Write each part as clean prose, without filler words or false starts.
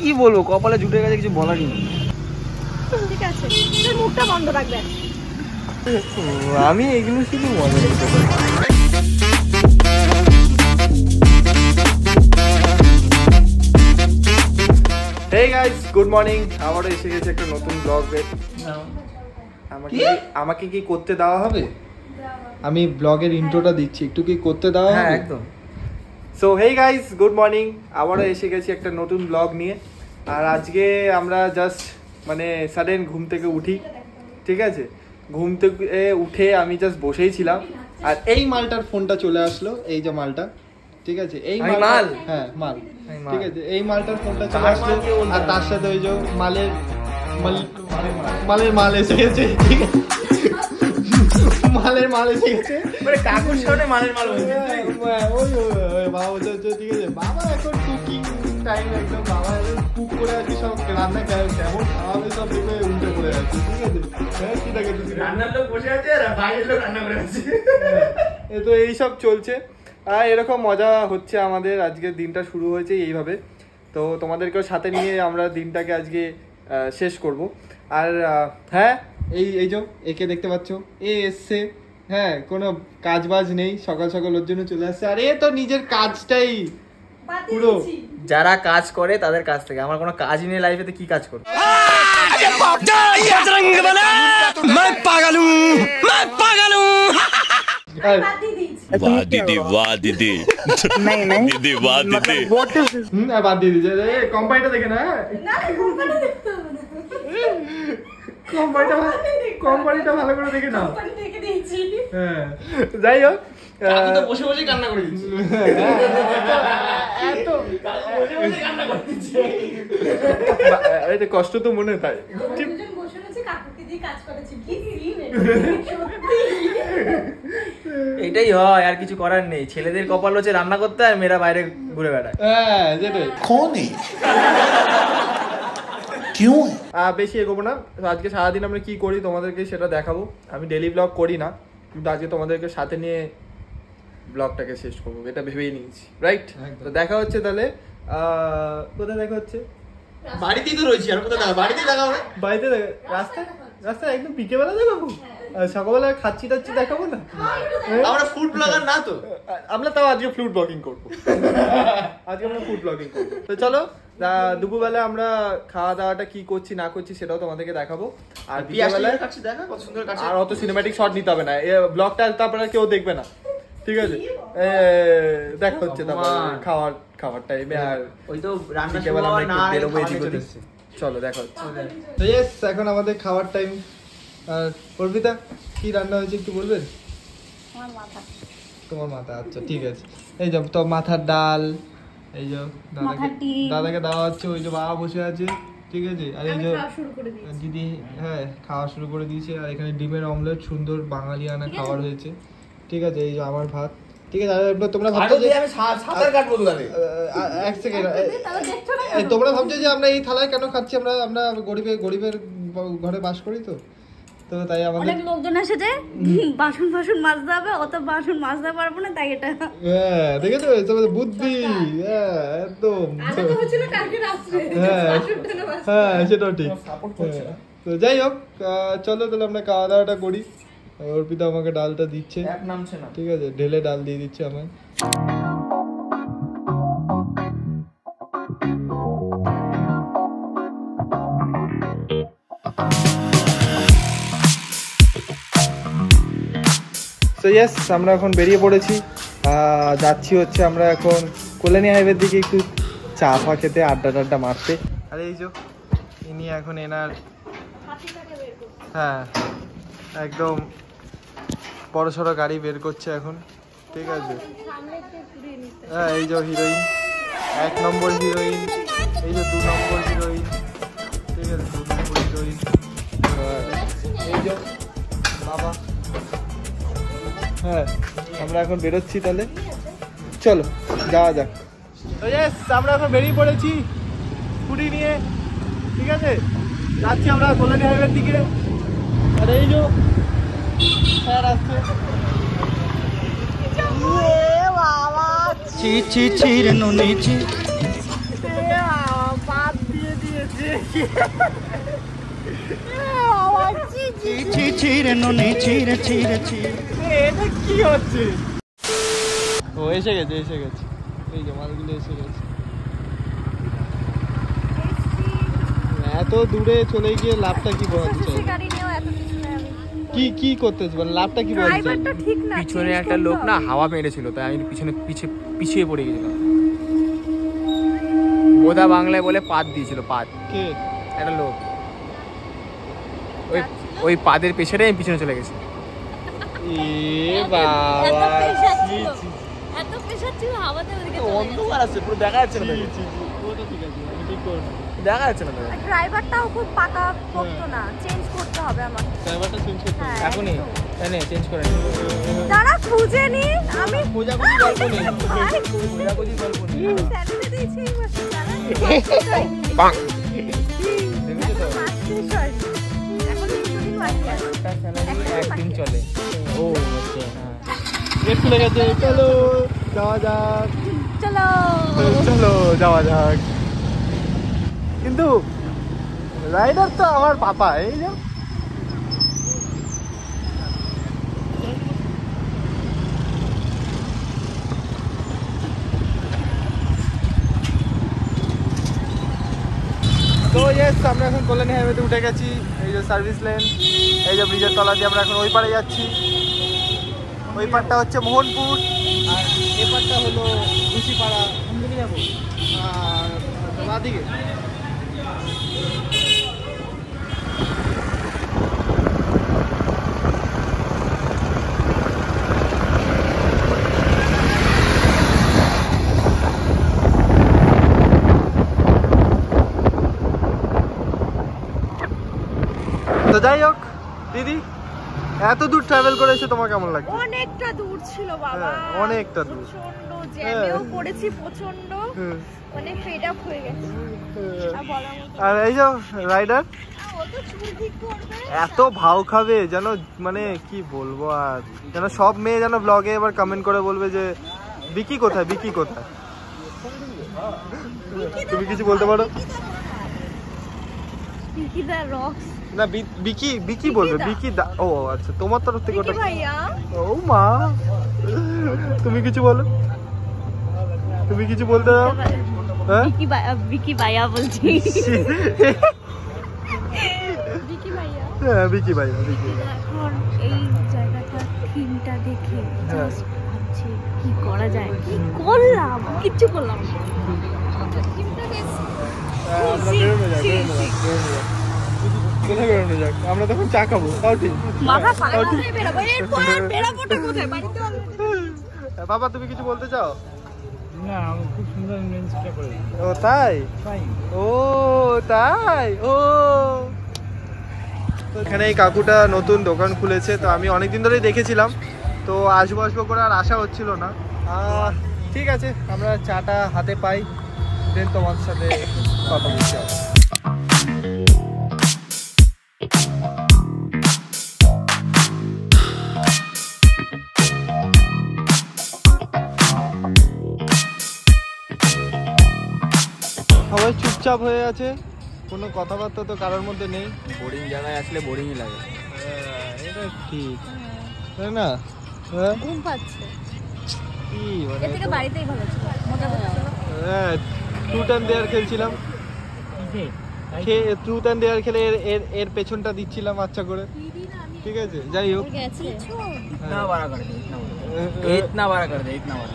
কি বলবো, কপালে জুটে গেছে, কিছু বলারই নেই। ঠিক আছে, তোর মুখটা বন্ধ রাখবে। আমি এগুলো শুধু মজা নিতে পারি। Hey guys, good morning. আবারও এসে গেছে একটা নতুন ব্লগে। আমাকে কি করতে দেওয়া হবে? আমি ব্লগের ইন্ট্রোটা দিচ্ছি, একটু কি করতে দেওয়া হবে? হ্যাঁ, একদম। So hey guys, good morning. আবারও এসে গেছি একটা নতুন ব্লগ নিয়ে। আর আজকে আমরা জাস্ট মানে সাডেন ঘুম থেকে উঠি, ঠিক আছে? ঘুম থেকে উঠে আমি জাস্ট বসেই ছিলাম, আর এই মালটার ফোনটা চলে আসলো। এই যে মালটা, ঠিক আছে? এই মাল, হ্যাঁ মাল, ঠিক আছে? এই মালটার ফোনটা চলে আসলো, আর তার সাথে ওই যে মালের মাল এসে গেছে, ঠিক আছে? মালের মাল এসে গেছে, মানে কাকুর সামনে মালের মাল হয়েছে। ওই বাবা বলছে, ঠিক আছে বাবা এখন কুকিং টাইম, একদম বাবা কুক করে আছি, সব রান্না কেমন খাওয়াবে সব দেখে উল্টে পড়ে যাচ্ছে, ঠিক আছে? হ্যাঁ, ঠিক আছে, রান্নার লোক বসে আছে আর বাইরের লোক রান্না করে আছে। তো এইসব চলছে, আর এরকম মজা হচ্ছে আমাদের। আজকের দিনটা শুরু হয়েছে এইভাবে, তো তোমাদেরকেও সাথে নিয়ে আমরা দিনটাকে আজকে শেষ করব। আর হ্যাঁ, এই যে একে দেখতে পাচ্ছ, এ এসছে, হ্যাঁ, কোনো কাজ বাজ নেই, সকাল সকাল ওর জন্য চলে আসছে। আর এ তো নিজের কাজটাই পুরো, যারা কাজ করে তাদের কাজ থেকে। আমার কোনো কাজই নেই লাইফেতে, কি কাজ করব? वाह दीदी वाह दीदी नहीं नहीं दीदी वाह दीदी বাদ দিয়ে দিয়েছে। কোম্পানিটা দেখে না, কোম্পানিটা ভালো করে দেখে নাও। হ্যাঁ, যাই হোক, বসে বসে কান্না করে দিচ্ছি। কষ্ট তো মনে তাই এটাই হয়, আর কিছু করার নেই। ছেলেদের কপাল হচ্ছে রান্না করতে, আর মেয়েরা বাইরে ঘুরে বেড়ায়। হ্যাঁ, যেটাই। বেশি এগোবো না। আজকে সারাদিন আমরা কি করি তোমাদেরকে সেটা দেখাবো। আমি ডেইলি ব্লগ করি না, কিন্তু আজকে তোমাদেরকে সাথে নিয়ে ব্লগটাকে শেষ করবো, এটা ভেবেই নিয়েছি, রাইট? তো দেখা হচ্ছে তাহলে। কোথায় দেখা হচ্ছে? বাড়িতেই তো রয়েছি, আর কোথায় দেখা? বাড়িতেই দেখা হবে। বাড়িতে রাস্তায় একদম বিকেবেলা দেখাবো, সকালবেলা খাচ্ছি টাচ্ছি দেখাবো না? আমরা ফুড ব্লগার না তো, আমরা তাও আজকে ফুড ব্লগিং করবো। আজকে আমরা ফুড ব্লগিং করবো। তো চলো, দুপুরবেলা আমরা খাওয়া দাওয়াটা কি করছি না করছি সেটাও তোমাদেরকে দেখাবো। আর বিকেলবেলায় আর অত সিনেম্যাটিক শট নিতে হবে না, ব্লগটা তারপরে কেউ দেখবে না, ঠিক আছে? দেখা হচ্ছে তারপর খাওয়ার টাইমে। আর ওই তো রান্না চলো দেখা হচ্ছে। তো ইয়েস, এখন আমাদের খাওয়ার টাইম। আর অর্পিতা, কি রান্না হয়েছে একটু বলবেন? তোমার মাথা, আচ্ছা ঠিক আছে। এই যে তো মাথার ডাল, এই যে দাদাকে দেওয়া হচ্ছে, ওই যে বাবা বসে আছে, ঠিক আছে? আর এই যে দিদি, হ্যাঁ, খাওয়া শুরু করে দিয়েছে। আর এখানে ডিমের অমলেট, সুন্দর বাঙালিয়ানা খাবার হয়েছে, ঠিক আছে? এই যে আমার ভাত, ঠিক আছে? তোমরা ভাবছো যে এক সেকেন্ড, তোমরা ভাবছো যে আমরা এই থালায় কেন খাচ্ছি? আমরা গরিবের ঘরে বাস করি, তো তাই আমাদের অনেক লোকজন এসেছে, বাসন মাজতে হবে, অত বাসন মাজতে পারবো না, তাই এটা। হ্যাঁ, দেখেছো তোমাদের বুদ্ধি? হ্যাঁ, একদম। হ্যাঁ, সেটাও ঠিক। তো যাই হোক, চলো তাহলে আমরা খাওয়া দাওয়াটা করি। অর্পিতা আমাকে ডালটা দিচ্ছে, ঠিক আছে? ঢেলে ডাল দিয়ে দিচ্ছে আমায়। তো ইয়েস, আমরা এখন বেরিয়ে পড়েছি, যাচ্ছি হচ্ছে আমরা এখন কল্যাণী হাইওয়ের দিকে একটু চা ফা খেতে, আড্ডা মারতে। আর এই যে ইনি এখন এনার, হ্যাঁ, একদম বড়সড় গাড়ি বের করছে এখন, ঠিক আছে? হ্যাঁ, এই যে হিরোইন, 1 নম্বর হিরোইন, এই যে 2 নম্বর হিরোইন, ঠিক আছে? 2 নম্বর হিরোইন, এই যে বাবা। হ্যাঁ, আমরা এখন বেরোচ্ছি, তাহলে চলো যাওয়া যাক। তো ইয়েস, আমরা এখন বেরিয়ে পড়েছি স্কুটি নিয়ে, ঠিক আছে? যাচ্ছি আমরা কল্যাণী হাইওয়ের দিকে। আর এই যে স্যার আসছে, এটা কি হচ্ছে? ও এসে গেছে এই যে মালগুলো এসে গেছে। এত দূরে চলে গিয়ে লাভটা কি বলতে চাই? কি করতেছ মানে লাভটা কি বলতে চাই? পিছনে একটা লোক না হাওয়া মেরেছিল, তাই আমি পিছিয়ে পড়ে গেছিলাম। বোধা বাংলায় বলে পাদ দিয়েছিল, পাদ। কে? একটা লোক, ওই পাদের পেছনে আমি পিছনে চলে গেছি। অন্ধকার আছে, পুরো দেখা যাচ্ছে না, দেখা যাচ্ছে না। ড্রাইভারটাও খুব পাকা বকতো না, চেঞ্জ করতে হবে আমার। ড্রাইভারটা চেঞ্জ করতে হবে এখনই, তাই না? চেঞ্জ করে দাঁড়া, খুঁজে নি আমি। খোঁজাখুঁজি গল্প নেই, খোঁজাখুঁজি গল্প নেই। স্যালারি দিয়েছি এই মাসে, দাঁড়া। বাং দেখেছো তো? এখন 3 দিন বাকি আছে। একদিন চলে। ও আচ্ছা, গেট খুলে গেছে, চলো যাওয়া যাক। চলো যাওয়া যাক। কিন্তু রাইডার তো আমার পাপা, এই যে তো আমরা এখন কল্যাণী হাইওয়েতে উঠে গেছি। এই যে সার্ভিস লেন, এই যে ব্রিজের তলা দিয়ে আমরা এখন ওই পারে যাচ্ছি। ওই পারটা হচ্ছে মোহনপুর আর এ পারটা হলো মুচিপাড়া। কোন দিকে যাবো? বাদিকে। তো যাই হোক দিদি, এত দূর ট্রাভেল করে এসে তোমার কেমন লাগে? অনেকটা দূর ছিল বাবা, অনেকটা দূর, প্রচন্ড জ্যামেও পড়েছি, প্রচন্ড মানে ফেড আপ হয়ে গেছে। আর এই যে রাইডার ও তো চুল ঠিক করবে, এত ভাও খাবে যেন, মানে কি বলবো, আর যেন সব মেয়ে যেন ব্লগে এবার কমেন্ট করে বলবে যে বিকি কোথায়, বিকি কোথায়। তুমি কিছু বলতে পারো? বিকি দা রক্স না, বিকি বিকি বলবে, বিকি দা। ও আচ্ছা, তোমার তরফ থেকে ওটা। ভাইয়া ও মা, তুমি কিছু বলো, তুমি কিছু বলতে দাও। হ্যাঁ বিকি ভাইয়া বলছি। বিকি ভাইয়া, হ্যাঁ বিকি ভাইয়া, বিকি। এখন এই জায়গাটার থিমটা দেখে জাস্ট ভাবছি কি করা যায়, কি করলাম, কিচ্ছু করলাম না। আমরা তখন চা খাবো, তাও ঠিক। বাবা তুমি কিছু বলতে চাও? না, খুব সুন্দর লেন্সটা করে। ও তাই, ও তাই, ও এখানে এই কাকুটা নতুন দোকান খুলেছে, তো আমি অনেকদিন ধরেই দেখেছিলাম, তো আসবো আসবো করে আর আশা হচ্ছিল না। ঠিক আছে, আমরা চাটা হাতে পাই, দেন তোমার সাথে কথা বলছি। সবাই চুপচাপ হয়ে আছে, কোনো কথাবার্তা তো কারোর মধ্যে নেই। বোরিং জায়গায় আসলে বোরিংই লাগে। এটা ঠিক, তাই না? হ্যাঁ ঘুম পাচ্ছে, কি মানে, এর থেকে বাড়িতেই ভালো ছিল, মজা করছিল। হ্যাঁ ট্রুথ অ্যান্ড ডেয়ার খেলছিলাম, ট্রুথ অ্যান্ড ডেয়ার খেলে এর পেছনটা দিচ্ছিলাম আচ্ছা করে। ঠিক আছে, যাই হোক, इतना बड़ा कर दे, इतना बड़ा कर दे, इतना बड़ा।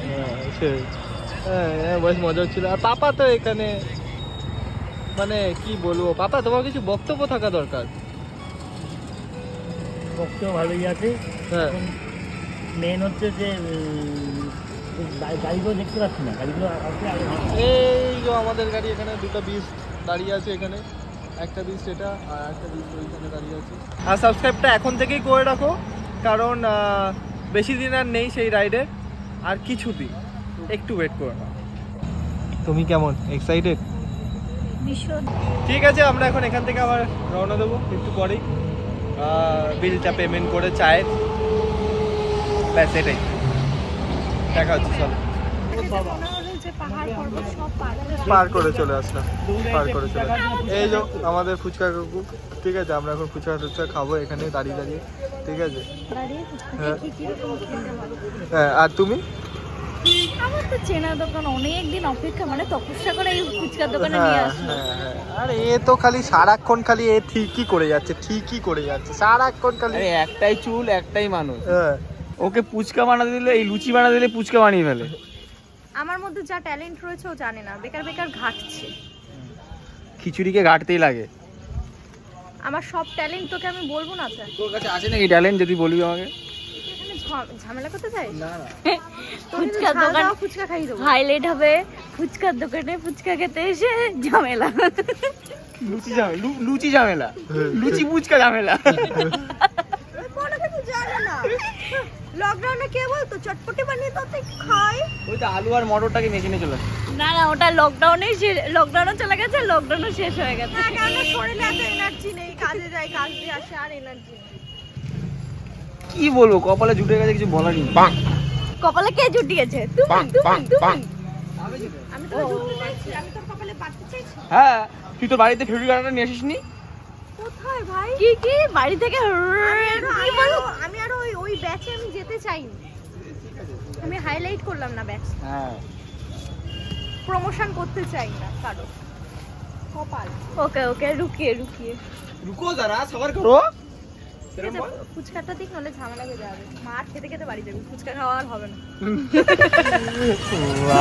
হ্যাঁ বেশ মজা হচ্ছিল। আর পাপা তো এখানে, মানে কি বলবো, পাপা তোমার কিছু বক্তব্য থাকা দরকার। বক্তব্য ভালোই আছে। হ্যাঁ মেন হচ্ছে যে গাড়িগুলো দেখতে পাচ্ছি না, গাড়িগুলো এই যে আমাদের গাড়ি এখানে দুটো বিস দাঁড়িয়ে আছে, এখানে একটা বিস এটা আর একটা বিস ওইখানে দাঁড়িয়ে আছে। আর সাবস্ক্রাইবটা এখন থেকেই করে রাখো, কারণ বেশি দিন আর নেই সেই রাইডে, আর কিছুদিন একটু ওয়েট করো না। তুমি কেমন এক্সাইটেড? ভীষণ। ঠিক আছে, আমরা এখন এখান থেকে আবার রওনা দেবো একটু পরেই, বিলটা পেমেন্ট করে চায়ের, ব্যাস এটাই, দেখা হচ্ছে। চলো মনে হলো যে পাহাড় পর্বত সব পার করে পার করে চলে আসলাম, পার করে চলে আসলাম। এই যে আমাদের ফুচকা কাকু, ঠিক আছে, আমরা এখন ফুচকা টুচকা খাবো এখানে দাঁড়িয়ে দাঁড়িয়ে, ঠিক আছে। হ্যাঁ, আর তুমি? আমার তো চেনা দোকান, অনেকদিন অপেক্ষা, মানে তপস্যা করে এই ফুচকার দোকানে নিয়ে আসলো। আরে এ তো খালি সারাক্ষণ খালি এ ঠিকই করে যাচ্ছে, ঠিকই করে যাচ্ছে সারাক্ষণ খালি। আরে একটাই চুল একটাই মানুষ, হ্যাঁ, ওকে ফুচকা বানাতে দিলে, এই লুচি বানাতে দিলে ফুচকা বানিয়ে ফেলে। আমার মধ্যে যা ট্যালেন্ট রয়েছে ও জানে না, বেকার বেকার ঘাটছে। খিচুড়িকে ঘাটতেই লাগে। আমার সব ট্যালেন্ট তোকে আমি বলবো না স্যার। তোর কাছে আছে নাকি ট্যালেন্ট, যদি বলবি আমাকে? এখানে ঝামেলা করতে চাই না না, ফুচকার দোকান, ফুচকা খাই দেবো, হাইলাইট হবে ফুচকার দোকানে ফুচকা খেতে এসে ঝামেলা। লুচি ঝামেলা, লুচি ঝামেলা, লুচি ফুচকা ঝামেলা। লকডাউনে কে বলতো চটপটি বানিয়ে তো খাই। ওই তো আলু আর মটরটাকে মেখে নিয়ে চলে আসে। না না, ওটা লকডাউনে চলে গেছে, লকডাউনও শেষ হয়ে গেছে। কারণ শরীরে এত এনার্জি নেই, কাজে যাই, কাজ দিয়ে আসে, আর এনার্জি নেই। কি বলবো, কপালে জুটে গেছে, কিছু বলার নেই। কপালে কে জুটিয়েছে? আমি তো জুটতে চাইছি, আমি তোর কপালে বাঁধতে চাইছি। হ্যাঁ, তুই তোর বাড়িতে ফেব্রুয়ারি কাটাটা নিয়ে আসিস নি? কোথায় ভাই? কি বাড়ি থেকে? আমি আর ওই ব্যাচে আমি যেতে চাইনি। আমি হাইলাইট করলাম না ব্যাচ, হ্যাঁ, প্রমোশন করতে চাই না কারো কপাল। ওকে রুকিয়ে রুকো যারা, সবার করো। ফুচকাটা দিক, নাহলে ঝামেলা হয়ে যাবে। মার খেতে খেতে বাড়ি যাবি, ফুচকা খাওয়া আর হবে না।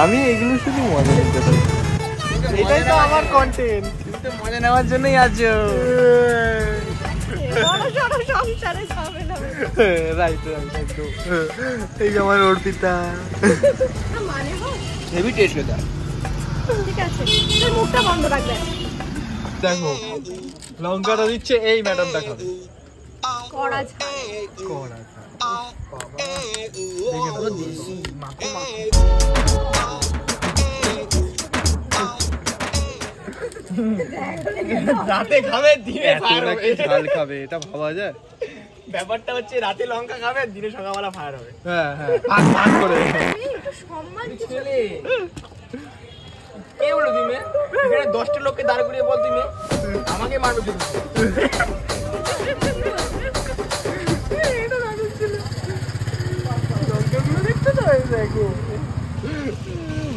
আমি এগুলো শুধু মজা নিতে পারি, এটাই তো আমার কন্টেন্ট। তুমি তো মজা নেওয়ার জন্যই আছো। বড় সড়ো সংসারে ঝামেলা হবে। রাইট একদম। এই যে আমার অর্পিতা, মানে হোক, হেভি টেস্ট এটা। ঠিক আছে, তোর মুখটা বন্ধ রাখবে। দেখো লঙ্কাটা দিচ্ছে এই ম্যাডামটা খাবে। কড়া ঝাল। কড়া রাতে খাবে, দিনে ফায়ার হবে। ঝাল খাবে, এটা ভাবা যায়? ব্যাপারটা হচ্ছে রাতে লঙ্কা খাবে, দিনে সকালবেলা ফায়ার হবে। হ্যাঁ হ্যাঁ, ভাগ করে। একটু সম্মান ছেলে কে বলো তুমি? এখানে 10টা লোককে দাঁড় করিয়ে বল তুমি আমাকে মারবে তুমি।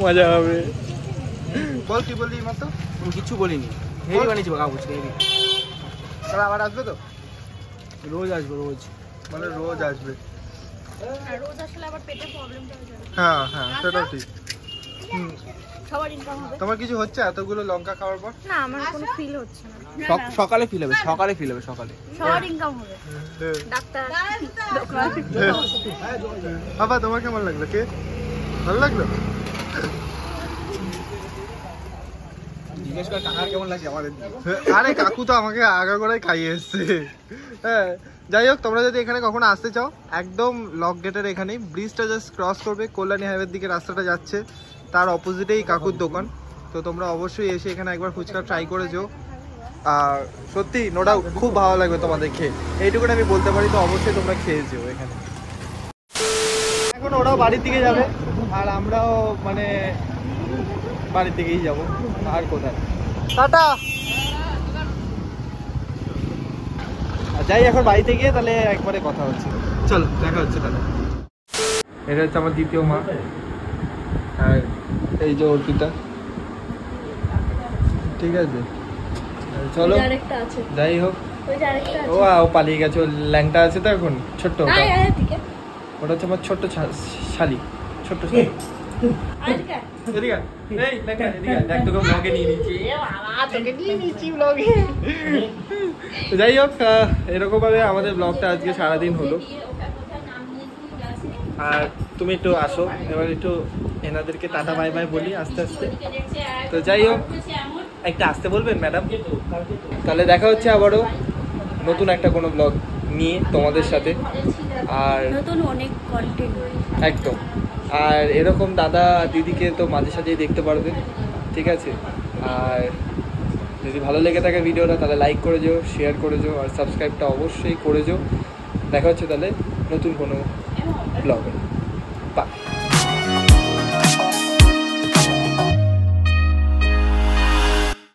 মজা হবে। বল কি বললি মাত্র? আমি কিচ্ছু বলিনি, হেভি বানিয়েছি বাবা, বুঝতে হেভি। তাহলে আবার আসবে তো? রোজ আসবো, রোজ। মানে রোজ আসবে? আর রোজ আসলে আবার পেটে প্রবলেমটা হয়ে যাবে। হ্যাঁ হ্যাঁ, সেটাও ঠিক। সবার ইনকাম হবে তোমার কিছু হচ্ছে এতগুলো লঙ্কা খাওয়ার পর? না, আমার কোনো ফিল হচ্ছে না। সকালে ফিল হবে, সকালে ফিল হবে, সকালে। সবার ইনকাম হবে, ডাক্তার, দোকান। বাবা তোমার কেমন লাগলো? কে ভালো লাগলো? জিজ্ঞেস কর কাকার কেমন লাগছে আমাদের। আরে কাকু তো আমাকে আগাগোড়াই খাইয়ে এসছে। হ্যাঁ, যাই হোক, তোমরা যদি এখানে কখনো আসতে চাও, একদম লক গেটের এখানে ব্রিজটা জাস্ট ক্রস করবে, কল্যাণী হাইওয়ের দিকে রাস্তাটা যাচ্ছে, তার অপোজিটেই কাকুর দোকান। তো তোমরা অবশ্যই এসে এখানে একবার ফুচকা ট্রাই করে যেও। আর সত্যি নো ডাউট খুব ভালো লাগবে তোমাদের খেয়ে, এইটুকুনি আমি বলতে পারি। তো অবশ্যই তোমরা খেয়ে যেও এখানে। এখন ওরাও বাড়ির দিকে যাবে, আর আমরাও মানে বাড়ির দিকেই যাবো, আর কোথায়। টাটা। যাই এখন বাড়িতে গিয়ে, তাহলে একবারে কথা হচ্ছে। চলো দেখা হচ্ছে তাহলে। এটা হচ্ছে আমার দ্বিতীয় মা, আর এই যে অর্পিতা, ঠিক আছে। চলো আরেকটা আছে, যাই হোক। ওই যে আরেকটা আছে। ও পালিয়ে গেছে, ও ল্যাংটা আছে তো এখন, ছোট্ট ওটা। ওটা হচ্ছে আমার ছোট্ট শালি, ছোট্ট শালি। আরেকটা এদিকে আয়। এই ল্যাংটা, এদিকে আয়। দেখ তোকে ব্লগে নিয়ে নিচ্ছি। এ বাবা, তোকে নিয়ে নিচ্ছি ব্লগে। তো যাই হোক, এরকম ভাবে আমাদের ব্লগটা আজকে সারাদিন হলো। আর তুমি একটু আসো, এবার একটু এনাদেরকে টাটা বাই বাই বলি আস্তে আস্তে। তো যাই হোক, একটা আসতে বলবেন ম্যাডাম? তাহলে দেখা হচ্ছে আবারও নতুন একটা কোনো ব্লগ নিয়ে তোমাদের সাথে। আর নতুন অনেক কন্টেন্ট একদম, আর এরকম দাদা দিদিকে তো মাঝে সাঝেই দেখতে পারবে, ঠিক আছে। আর যদি ভালো লেগে থাকে ভিডিওটা, তাহলে লাইক করে যেও, শেয়ার করে যেও, আর সাবস্ক্রাইবটা অবশ্যই করে যেও। দেখা হচ্ছে তাহলে নতুন কোনো ব্লগে। বাই।